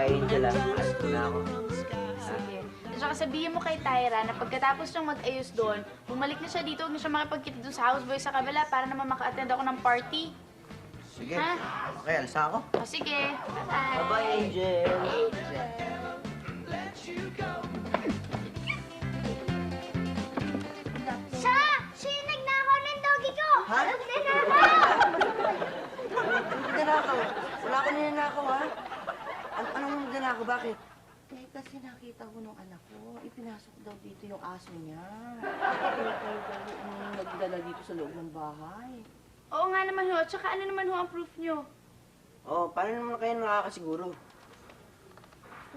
Angel alas ko na ako. Sige. At saka sabihin mo kay Tyra na pagkatapos niyang mag-ayos doon, bumalik na siya dito, huwag na siya makipagkita doon sa houseboy sa kabila para naman maka-attend ako ng party. Sige. Ha? Okay, alas na ako. O sige. Bye-bye. Bye-bye, Angel. Siya! Siya yung nagnakaw ng doggy ko! Ha? Nagnakaw! Magnanakaw. Wala ko ninanakaw, ha? Anong magnanakaw? Bakit? Eh, kasi nakita ko nung anak ko, ipinasok daw dito yung aso niya. Kaya kayo daw yung nagdala dito sa loob ng bahay. Oo nga naman ho. Tsaka ano naman ho ang proof niyo? Oh, paano naman kayo nakakasiguro?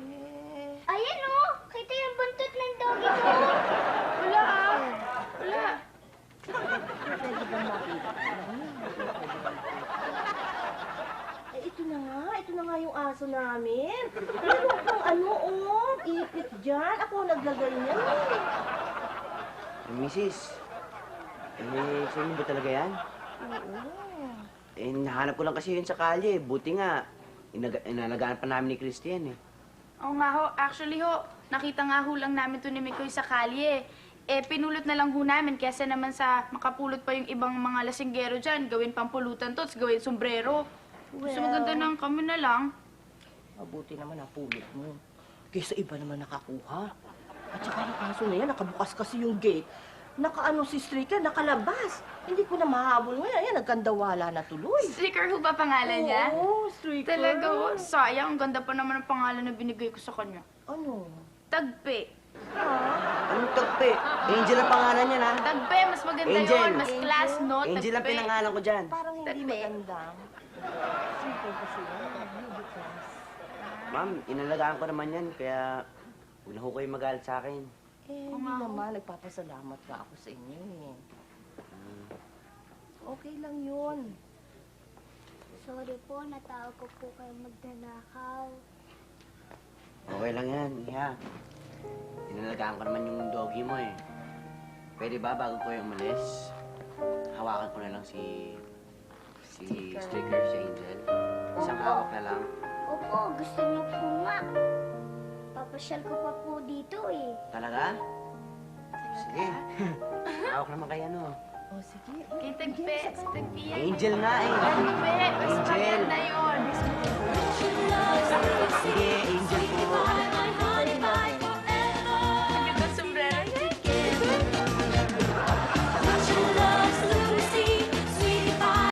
Eh, Ayan o! Kita yung buntot ng doggy ko! Wala ah. Wala. pwede ba makita? Eh, ito na nga yung aso namin. Pero kung ano, ipit dyan. Ako naglagay niya. Mrs. Sa inyo ba talaga yan? Oo. Nahanap ko lang kasi yun sa kalye. Buti nga, inalagaan pa namin ni Christian eh. Oo nga ho. Actually ho, nakita nga ho lang namin to ni Mikoy sa kalye. Eh, pinulot na lang ho namin kesa naman sa makapulot pa yung ibang mga lasinggero dyan. Gawin pampulutan to, gawin sombrero. Gusto maganda ng kami na lang. Mabuti naman napulot mo. Kaysa iba naman nakakuha. At saka yung aso na yan, nakabukas kasi yung gate. Nakaano si Striker, nakalabas. Hindi ko na mahabol ngayon. Yan, nagkandawala na tuloy. Sticker ho ba pangalan niya? Oo, Striker. Talaga ho. Sayang, ang ganda pa naman ng pangalan na binigay ko sa kanya. Ano? Tagpe. Anong tagpe? Angel ang pangalan niya na. Tagpe, mas maganda Angel. yun. Mas class, no? Angel ang Tagpe. pinangalan ko dyan. Parang hindi Tagpe. maganda. Simple kasi yan. Hindi class. Ma'am, inalagaan ko naman yan, kaya huwag na ho kayo magalit sa akin. Eh, hindi naman. Nagpapasalamat ka ako sa inyo eh. Okay lang yun. Sorry po, natawag ko po kayo magnanakaw. Okay lang yan, Iha. Inalagaan ko naman yung doggy mo eh. Pwede ba bago ko yung umalis, hawakan ko na lang si Stricker, si Angel. Isang hawak na lang. Opo, gusto niyo po nga. Papasyal ko pa po dito eh. Talaga? Sige. Hawak naman kayo, ano. Oh, sige. Kay Tagpe. Si Tagpe yan. Angel nga eh. Tagpe. Mas Angel. maganda yun. Sige,